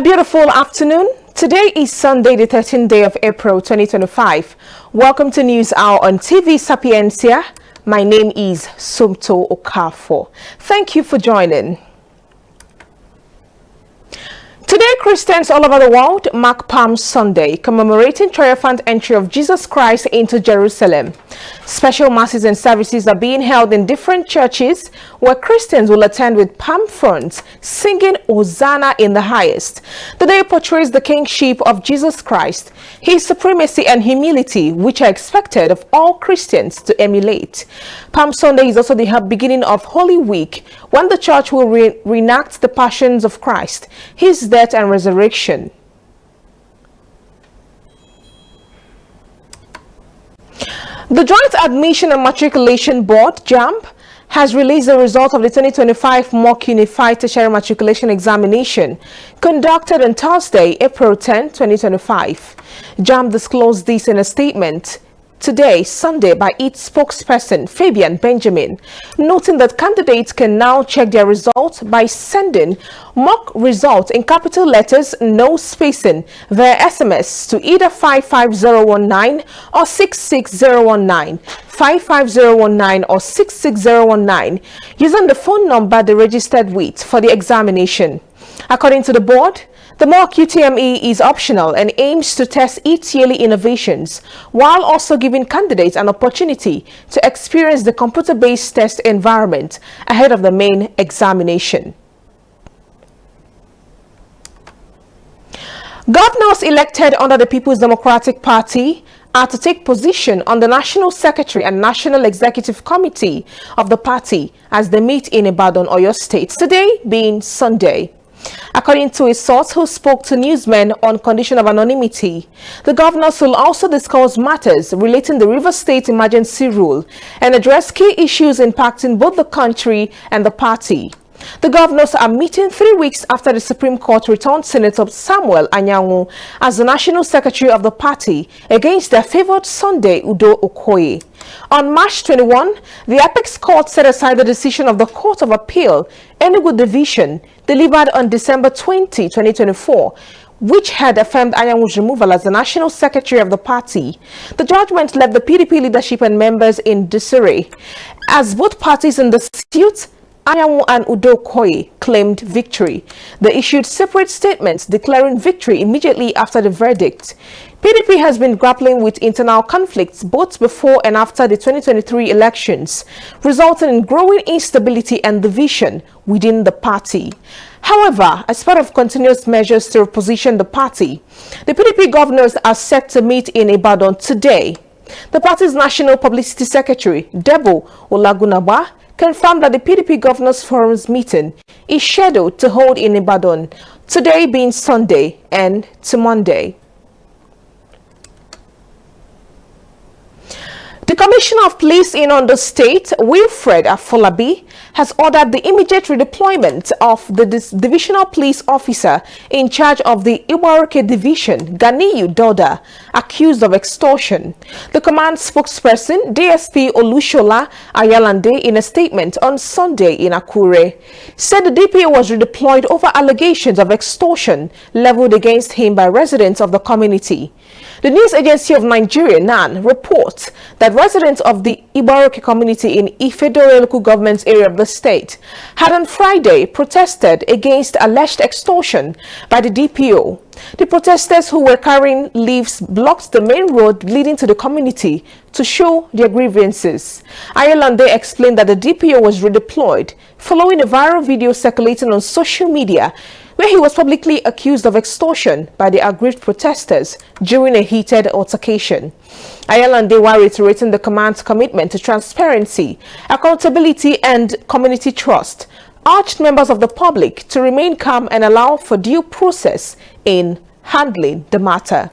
beautiful afternoon. Today is Sunday, the 13th day of April 2025. Welcome to News Hour on TV Sapiencia. My name is Sumto Okafo. Thank you for joining. Today, Christians all over the world mark Palm Sunday, commemorating triumphant entry of Jesus Christ into Jerusalem. Special masses and services are being held in different churches where Christians will attend with palm fronds, singing Hosanna in the highest. The day portrays the kingship of Jesus Christ, his supremacy and humility, which are expected of all Christians to emulate. Palm Sunday is also the beginning of Holy Week, when the church will reenact the passions of Christ, his death and resurrection. The Joint Admission and Matriculation Board, JAMB, has released the result of the 2025 Mock Unified Tertiary Matriculation Examination conducted on Thursday, April 10, 2025. JAMB disclosed this in a statement today, Sunday, by its spokesperson, Fabian Benjamin, noting that candidates can now check their results by sending mock results in capital letters, no spacing, via SMS to either 55019 or 66019, 55019 or 66019, using the phone number they registered with for the examination. According to the board, the mock UTME is optional and aims to test its yearly innovations, while also giving candidates an opportunity to experience the computer-based test environment ahead of the main examination. Governors elected under the People's Democratic Party are to take position on the National Secretary and National Executive Committee of the party as they meet in Ibadan, Oyo State, today being Sunday. According to a source who spoke to newsmen on condition of anonymity, the governors will also discuss matters relating to the Rivers State emergency rule and address key issues impacting both the country and the party. The governors are meeting 3 weeks after the Supreme Court returned Senator Samuel Anyanwu as the National Secretary of the party against their favored Sunday Udo Okoye. On March 21, the Apex Court set aside the decision of the Court of Appeal, Enugu Division, delivered on December 20, 2024, which had affirmed Anyanwu's removal as the National Secretary of the party. The judgment left the PDP leadership and members in disarray, as both parties in the suit, Anyanwu and Udo Okoye, claimed victory. They issued separate statements declaring victory immediately after the verdict. PDP has been grappling with internal conflicts both before and after the 2023 elections, resulting in growing instability and division within the party. However, as part of continuous measures to reposition the party, the PDP governors are set to meet in Ibadan today. The party's National Publicity Secretary, Debo Olagunagba, confirmed that the PDP Governors Forum's meeting is scheduled to hold in Ibadan, today being Sunday and to Monday. The Commissioner of Police in Ondo State, Wilfred Afolabi, has ordered the immediate redeployment of the divisional police officer in charge of the Iwaroke Division, Ganiyu Doda, accused of extortion. The command spokesperson, DSP Olushola Ayalande, in a statement on Sunday in Akure, said the DPO was redeployed over allegations of extortion leveled against him by residents of the community. The news agency of Nigeria, NAN, reports that residents of the Ibaroke community in Ifedore local government area of the state had on Friday protested against alleged extortion by the DPO. The protesters, who were carrying leaves, blocked the main road leading to the community to show their grievances. Ayalande explained that the DPO was redeployed following a viral video circulating on social media where he was publicly accused of extortion by the aggrieved protesters during a heated altercation. Ayalande, while reiterating the command's commitment to transparency, accountability and community trust, urged members of the public to remain calm and allow for due process in handling the matter.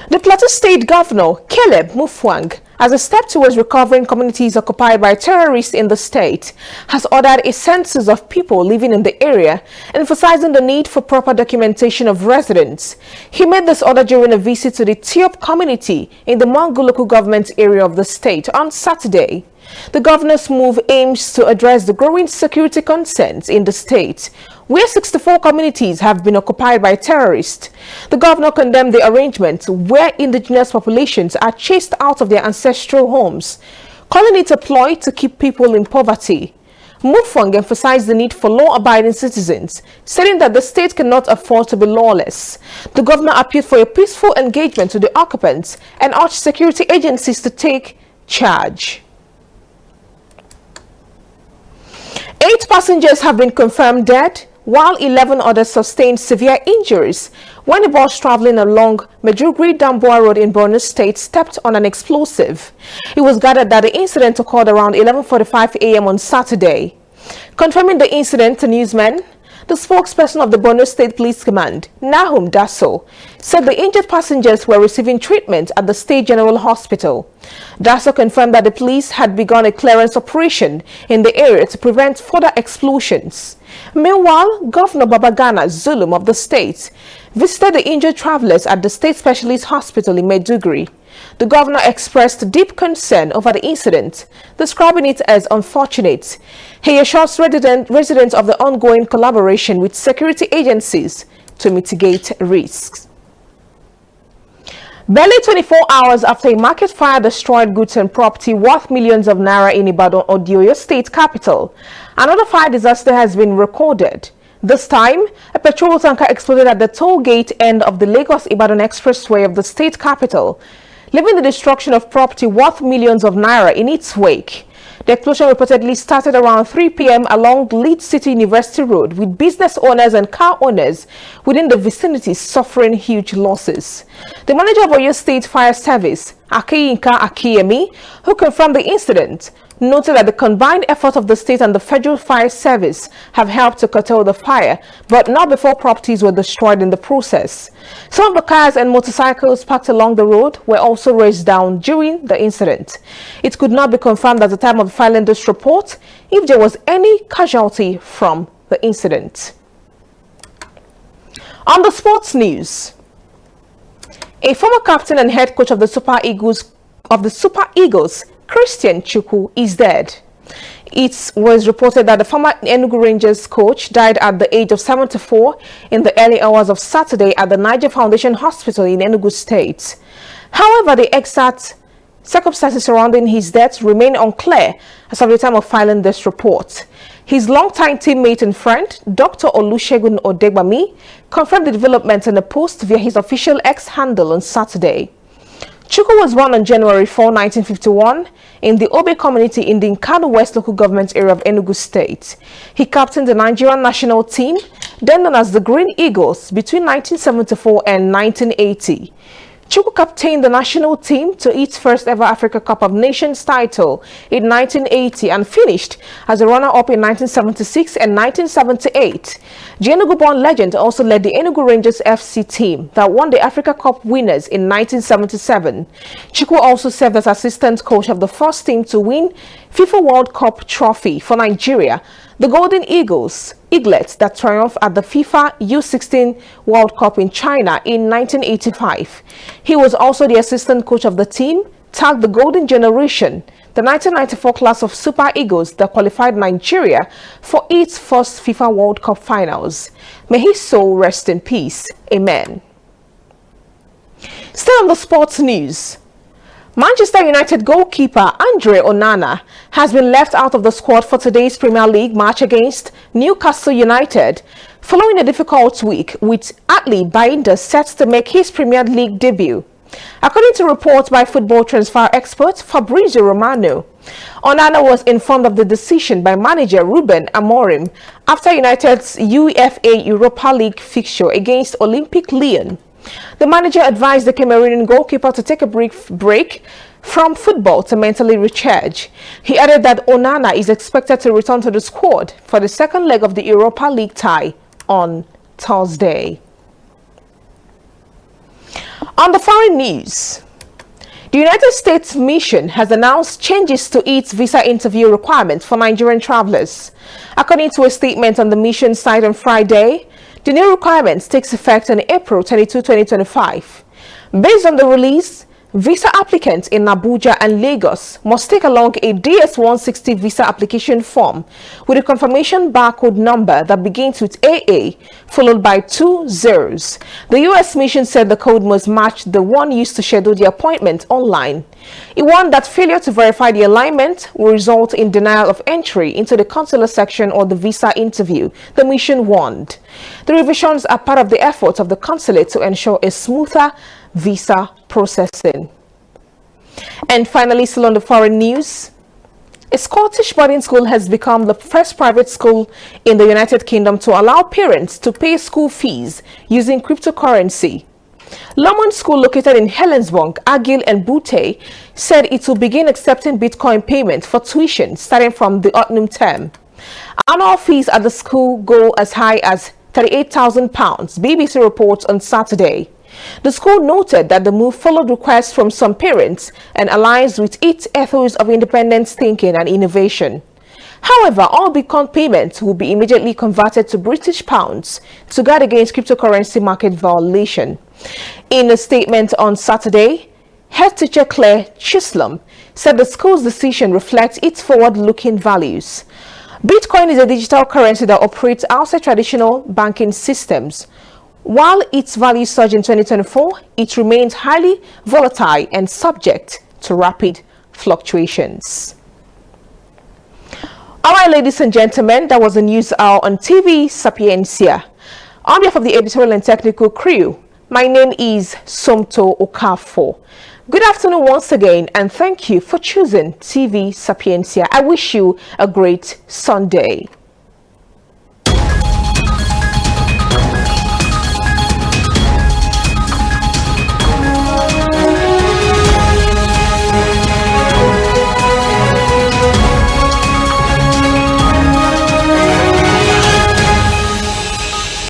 The Plateau State Governor, Caleb Mufwang, as a step towards recovering communities occupied by terrorists in the state, has ordered a census of people living in the area, emphasizing the need for proper documentation of residents. He made this order during a visit to the Tiop community in the Mangu local government area of the state on Saturday. The governor's move aims to address the growing security concerns in the state, where 64 communities have been occupied by terrorists. The governor condemned the arrangement where indigenous populations are chased out of their ancestral homes, calling it a ploy to keep people in poverty. Mufwang emphasized the need for law-abiding citizens, stating that the state cannot afford to be lawless. The governor appealed for a peaceful engagement to the occupants and urged security agencies to take charge. 8 passengers have been confirmed dead, while 11 others sustained severe injuries when a bus traveling along Maiduguri-Damboa Road in Borno State stepped on an explosive. It was gathered that the incident occurred around 11:45 a.m. on Saturday. Confirming the incident to newsmen, the spokesperson of the Borno State Police Command, Nahum Dasso, said the injured passengers were receiving treatment at the State General Hospital. Dasso confirmed that the police had begun a clearance operation in the area to prevent further explosions. Meanwhile, Governor Babagana Zulum of the state visited the injured travelers at the State Specialist Hospital in Maiduguri. The governor expressed deep concern over the incident, describing it as unfortunate. He assures residents of the ongoing collaboration with security agencies to mitigate risks. Barely 24 hours after a market fire destroyed goods and property worth millions of naira in Ibadan, Oyo State capital, another fire disaster has been recorded. This time, a petrol tanker exploded at the toll gate end of the Lagos-Ibadan Expressway of the state capital, leaving the destruction of property worth millions of naira in its wake. The explosion reportedly started around 3 p.m. along Leeds City University Road, with business owners and car owners within the vicinity suffering huge losses. The manager of Oyo State Fire Service, Akiyinka Akiyemi, who confirmed the incident, noted that the combined effort of the state and the Federal Fire Service have helped to curtail the fire, but not before properties were destroyed in the process. Some of the cars and motorcycles parked along the road were also razed down during the incident. It could not be confirmed at the time of filing this report if there was any casualty from the incident. On the sports news, a former captain and head coach of the Super Eagles, Christian Chukwu, is dead. It was reported that the former Enugu Rangers coach died at the age of 74 in the early hours of Saturday at the Niger Foundation Hospital in Enugu State. However, the exact circumstances surrounding his death remain unclear as of the time of filing this report. His longtime teammate and friend, Dr. Olusegun Odegbami, confirmed the development in a post via his official X handle on Saturday. Chukwu was born on January 4, 1951 in the Obe community in the Nkanu West local government area of Enugu State. He captained the Nigerian national team, then known as the Green Eagles, between 1974 and 1980. Chukwu captained the national team to its first ever Africa Cup of Nations title in 1980 and finished as a runner-up in 1976 and 1978. The Enugu-born legend also led the Enugu Rangers FC team that won the Africa Cup winners in 1977. Chukwu also served as assistant coach of the first team to win FIFA World Cup trophy for Nigeria, the Golden Eaglets that triumphed at the FIFA U16 World Cup in China in 1985. He was also the assistant coach of the team tagged the Golden Generation, the 1994 class of Super Eagles that qualified Nigeria for its first FIFA World Cup finals. May his soul rest in peace. Amen. Still on the sports news, Manchester United goalkeeper Andre Onana has been left out of the squad for today's Premier League match against Newcastle United, following a difficult week, with Atli Binder set to make his Premier League debut. According to reports by football transfer expert Fabrizio Romano, Onana was informed of the decision by manager Ruben Amorim after United's UEFA Europa League fixture against Olympique Lyon. The manager advised the Cameroonian goalkeeper to take a brief break from football to mentally recharge. He added that Onana is expected to return to the squad for the second leg of the Europa League tie on Thursday. On the foreign news, The United States Mission has announced changes to its visa interview requirements for Nigerian travelers. According to a statement on the mission site on Friday, the new requirements takes effect on April 22, 2025. Based on the release, visa applicants in Abuja and Lagos must take along a DS-160 visa application form with a confirmation barcode number that begins with AA followed by 2 zeros. The U.S. mission said the code must match the one used to schedule the appointment online. It warned that failure to verify the alignment will result in denial of entry into the consular section or the visa interview, the mission warned. The revisions are part of the efforts of the consulate to ensure a smoother visa processing. And finally, still on the foreign news, a Scottish boarding school has become the first private school in the United Kingdom to allow parents to pay school fees using cryptocurrency. Lomond School, located in Helensburgh, Argyll and Bute, said it will begin accepting Bitcoin payments for tuition starting from the autumn term. Annual fees at the school go as high as £38,000, BBC reports on Saturday. The school noted that the move followed requests from some parents and aligns with its ethos of independent thinking and innovation. However, all Bitcoin payments will be immediately converted to British pounds to guard against cryptocurrency market violation. In a statement on Saturday, head teacher Claire Chislum said the school's decision reflects its forward-looking values. Bitcoin is a digital currency that operates outside traditional banking systems. While its value surged in 2024, it remains highly volatile and subject to rapid fluctuations. All right, ladies and gentlemen, that was the news hour on TV Sapiencia. On behalf of the editorial and technical crew, my name is Somto Okafor. Good afternoon once again, and thank you for choosing TV Sapiencia. I wish you a great Sunday.